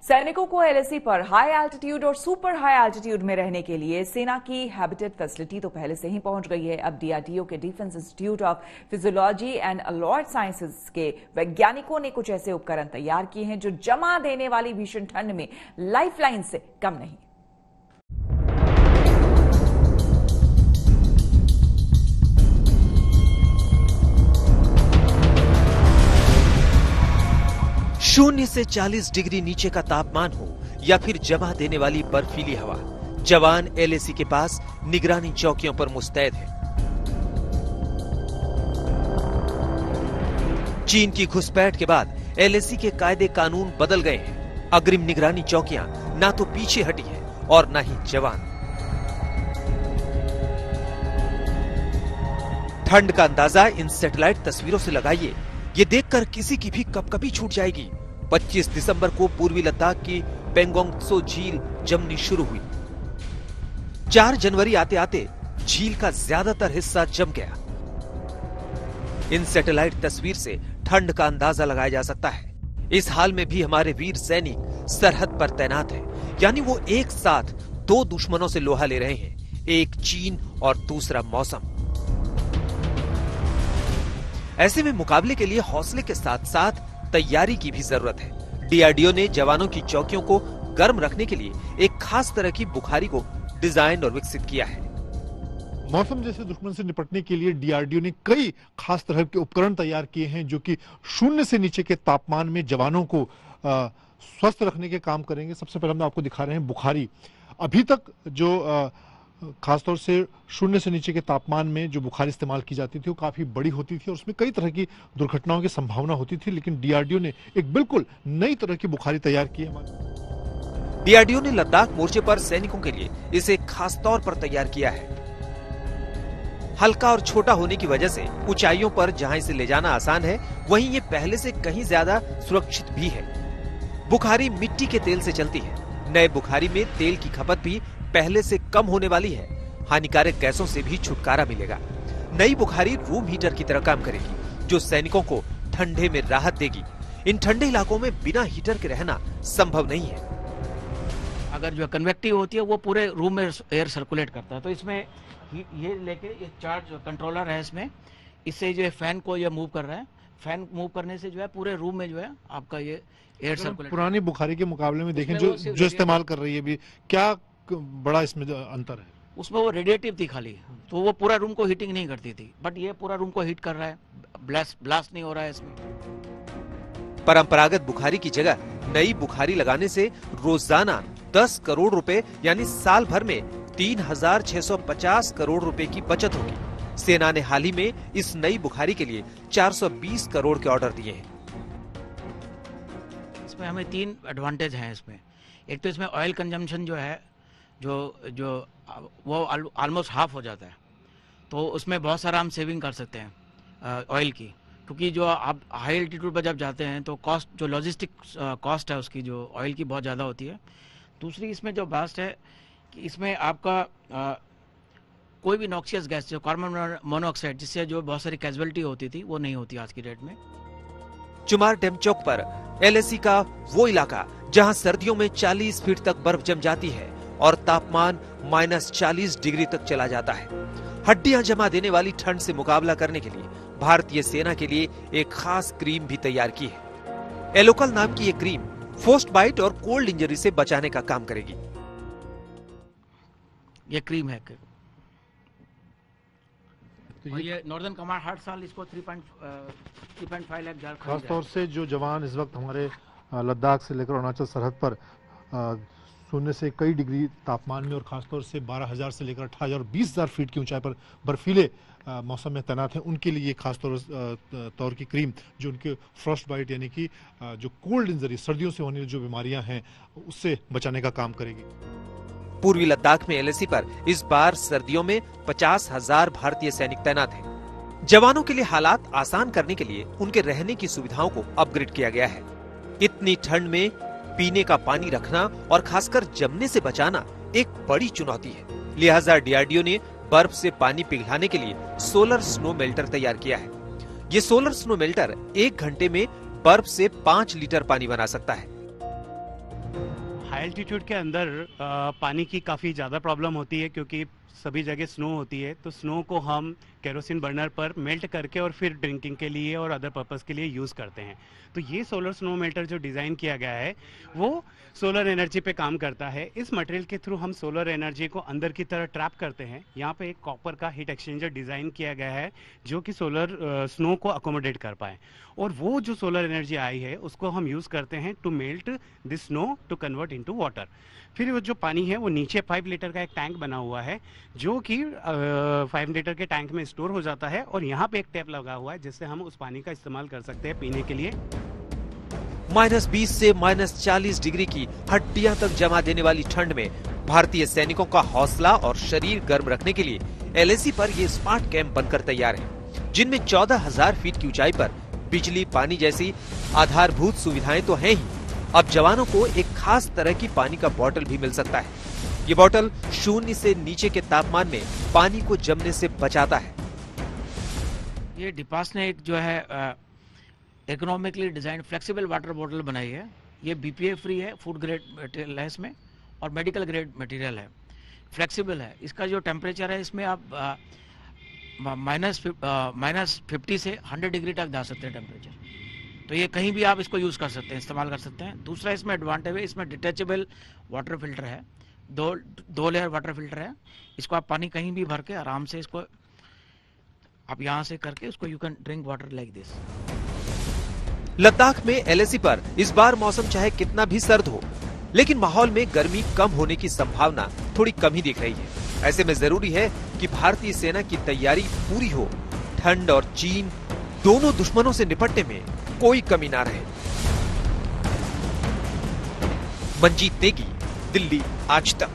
सैनिकों को एलएसी पर हाई एल्टीट्यूड और सुपर हाई एल्टीट्यूड में रहने के लिए सेना की हैबिटेट फैसिलिटी तो पहले से ही पहुंच गई है। अब डीआरडीओ के defence institute of physiology and allied sciences के वैज्ञानिकों ने कुछ ऐसे उपकरण तैयार किए हैं जो जमा देने वाली भीषण ठंड में लाइफलाइन से कम नहीं। शून्य से 40 डिग्री नीचे का तापमान हो या फिर जमा देने वाली बर्फीली हवा, जवान एलएसी के पास निगरानी चौकियों पर मुस्तैद है। चीन की घुसपैठ के बाद एलएसी के कायदे कानून बदल गए हैं। अग्रिम निगरानी चौकियां ना तो पीछे हटी है और ना ही जवान। ठंड का अंदाजा इन सैटेलाइट तस्वीरों से लगाइए, ये देखकर किसी की भी कपकपी छूट जाएगी। 25 दिसंबर को पूर्वी लद्दाख की पेंगोंग त्सो झील जमनी शुरू हुई। 4 जनवरी आते आते झील का ज्यादातर हिस्सा जम गया। इन सैटेलाइट तस्वीर से ठंड का अंदाजा लगाया जा सकता है। इस हाल में भी हमारे वीर सैनिक सरहद पर तैनात हैं, यानी वो एक साथ 2 दुश्मनों से लोहा ले रहे हैं, एक चीन और दूसरा मौसम। ऐसे में मुकाबले के लिए हौसले के साथ साथ तैयारी की भी जरूरत है। डीआरडीओ ने जवानों की चौकियों को गर्म रखने के लिए एक खास तरह की बुखारी को डिजाइन और विकसित किया है। मौसम जैसे दुश्मन से निपटने के लिए डीआरडीओ ने कई खास तरह के उपकरण तैयार किए हैं जो कि शून्य से नीचे के तापमान में जवानों को स्वस्थ रखने के काम करेंगे। सबसे पहले हम आपको दिखा रहे हैं बुखारी। अभी तक जो खासतौर से शून्य से नीचे के तापमान में जो बुखारी इस्तेमाल की जाती थी वो काफी बड़ी होती थी और उसमें कई तरह की दुर्घटनाओं की संभावना होती थी, लेकिन डीआरडीओ ने एक बिल्कुल नई तरह की बुखारी तैयार की है। डीआरडीओ ने लद्दाख मोर्चे पर सैनिकों के लिए इसे खास तौर पर तैयार किया है। हल्का और छोटा होने की वजह से ऊंचाइयों पर जहां इसे ले जाना आसान है, वहीं ये पहले से कहीं ज्यादा सुरक्षित भी है। बुखारी मिट्टी के तेल से चलती है। नए बुखारी में तेल की खपत भी पहले से कम होने वाली है। हानिकारक गैसों से भी छुटकारा मिलेगा। नई बुखारी रूम हीटर की तरह काम करेगी, जो सैनिकों को ठंडे में राहत देगी। इन ठंडे इलाकों में बिना हीटर के रहना संभव नहीं है। अगर जो कन्वेक्टिव होती है वो पूरे रूम में एयर सर्कुलेट करता है, तो इसमें ये लेके ये चार्ज कंट्रोलर है इसमें, इससे जो है फैन को ये मूव कर रहा है। फैन मूव करने से जो है पूरे रूम में जो है आपका ये एयर सर्कुलेट। पुरानी बुखारी के मुकाबले में देखें जो इस्तेमाल कर रही है भी, क्या बड़ा इसमें अंतर है? उसमें वो रेडिएटिव थी खाली, तो वो पूरा रूम को हीटिंग नहीं करती थी, बट ये पूरा रूम को हीट कर रहा है, ब्लास्ट नहीं हो रहा है इसमें। परंपरागत बुखारी की जगह नई बुखारी लगाने से रोजाना 10 करोड़ रुपए यानी साल भर में 3,650 करोड़ रुपए की बचत होगी। सेना ने हाल ही में इस नई बुखारी के लिए 420 करोड़ के ऑर्डर दिए हैं। इसमें हमें 3 एडवांटेज हैं इसमें। एक तो इसमें ऑयल कंजम्पशन जो है जो वो ऑलमोस्ट हाफ हो जाता है, तो उसमें बहुत सारा हम सेविंग कर सकते हैं ऑयल की, क्योंकि जो आप हाई एल्टीट्यूड पर जब जाते हैं तो कॉस्ट जो लॉजिस्टिक कॉस्ट है उसकी जो ऑयल की बहुत ज़्यादा होती है। दूसरी इसमें जो बेस्ट है कि इसमें आपका कोई भी नॉक्सियस गैस जो कार्बन मोनोऑक्साइड जिससे जो बहुत सारी कैजुअलिटी होती थी वो नहीं होती आज की डेट में। चुमार डैम चौक पर एलएसी का वो इलाका जहां सर्दियों में 40 फीट तक बर्फ जम जाती है और तापमान -40 डिग्री तक चला जाता है। हड्डियां जमा देने वाली ठंड से मुकाबला करने के लिए भारतीय सेना के लिए एक खास क्रीम भी तैयार की है। एलोकल नाम की ये क्रीम फ्रोस्ट बाइट और कोल्ड इंजरी से बचाने का काम करेगी। ये क्रीम है तो ये नॉर्दर्न कमांड हर साल इसको 3.5 लाख जार खासतौर से जो जवान इस वक्त हमारे लद्दाख से लेकर अरुणाचल सरहद पर शून्य से कई डिग्री तापमान में और खासतौर से 12,000 से लेकर 18,000 और 20,000 फीट की ऊंचाई पर बर्फीले मौसम में तैनात हैं, उनके लिए खास तौर की क्रीम जो उनके फ्रॉस्ट बाइट यानी कि जो कोल्ड इंजरी सर्दियों से होने वाली जो बीमारियां हैं उससे बचाने का काम करेगी। पूर्वी लद्दाख में एलएसी पर इस बार सर्दियों में 50,000 भारतीय सैनिक तैनात हैं। जवानों के लिए हालात आसान करने के लिए उनके रहने की सुविधाओं को अपग्रेड किया गया है। इतनी ठंड में पीने का पानी रखना और खासकर जमने से बचाना एक बड़ी चुनौती है। लिहाजा डीआरडीओ ने बर्फ से पानी पिघलाने के लिए सोलर स्नो मेल्टर तैयार किया है। ये सोलर स्नो मेल्टर 1 घंटे में बर्फ से 5 लीटर पानी बना सकता है। हाई एल्टीट्यूड के अंदर पानी की काफ़ी ज़्यादा प्रॉब्लम होती है, क्योंकि सभी जगह स्नो होती है। तो स्नो को हम केरोसिन बर्नर पर मेल्ट करके और फिर ड्रिंकिंग के लिए और अदर पर्पस के लिए यूज़ करते हैं। तो ये सोलर स्नो मेल्टर जो डिज़ाइन किया गया है वो सोलर एनर्जी पे काम करता है। इस मटेरियल के थ्रू हम सोलर एनर्जी को अंदर की तरह ट्रैप करते हैं। यहाँ पे एक कॉपर का हीट एक्सचेंजर डिज़ाइन किया गया है जो कि सोलर स्नो को अकोमोडेट कर पाए, और वो जो सोलर एनर्जी आई है उसको हम यूज़ करते हैं to melt this snow to convert into water. फिर वो जो पानी है वो नीचे 5 लीटर का एक टैंक बना हुआ है जो कि 5 लीटर के टैंक में स्टोर हो जाता है, और यहाँ पे एक टैप लगा हुआ है जिससे हम उस पानी का इस्तेमाल कर सकते हैं पीने के लिए। -20 से -40 डिग्री की हड्डियां तक जमा देने वाली ठंड में भारतीय सैनिकों का हौसला और शरीर गर्म रखने के लिए एलएसी पर ये स्मार्ट कैंप बनकर तैयार हैं, जिनमें 14,000 फीट की ऊंचाई पर बिजली, पानी जैसी आधारभूत सुविधाएं तो हैं ही, अब जवानों को एक खास तरह की पानी का बोतल भी मिल सकता है। ये बोतल 0 से नीचे के तापमान में पानी को जमने से बचाता है। ये डिपास ने एक जो है इकोनॉमिकली डिजाइन फ्लेक्सिबल वाटर बोतल बनाई है। ये बीपीए फ्री है, फूड ग्रेड मटेरियल है इसमें, और मेडिकल ग्रेड मटेरियल है, फ्लेक्सिबल है। इसका जो टेम्परेचर है इसमें आप -50 से 100 डिग्री तक जा सकते हैं टेम्परेचर। तो ये कहीं भी आप इसको यूज़ कर सकते हैं, इस्तेमाल कर सकते हैं। दूसरा इसमें एडवांटेज है, इसमें डिटेचेबल वाटर फिल्टर है, दो लेयर वाटर फिल्टर है। इसको आप पानी कहीं भी भर के आराम से इसको आप यहाँ से करके उसको you can drink water like this. Ladakh में एलएसी पर इस बार मौसम चाहे कितना भी सर्द हो, लेकिन माहौल में गर्मी कम होने की संभावना थोड़ी कम ही दिख रही है। ऐसे में जरूरी है कि भारतीय सेना की तैयारी पूरी हो, ठंड और चीन दोनों दुश्मनों से निपटने में कोई कमी ना रहे। मंजीत नेगी, दिल्ली आज तक।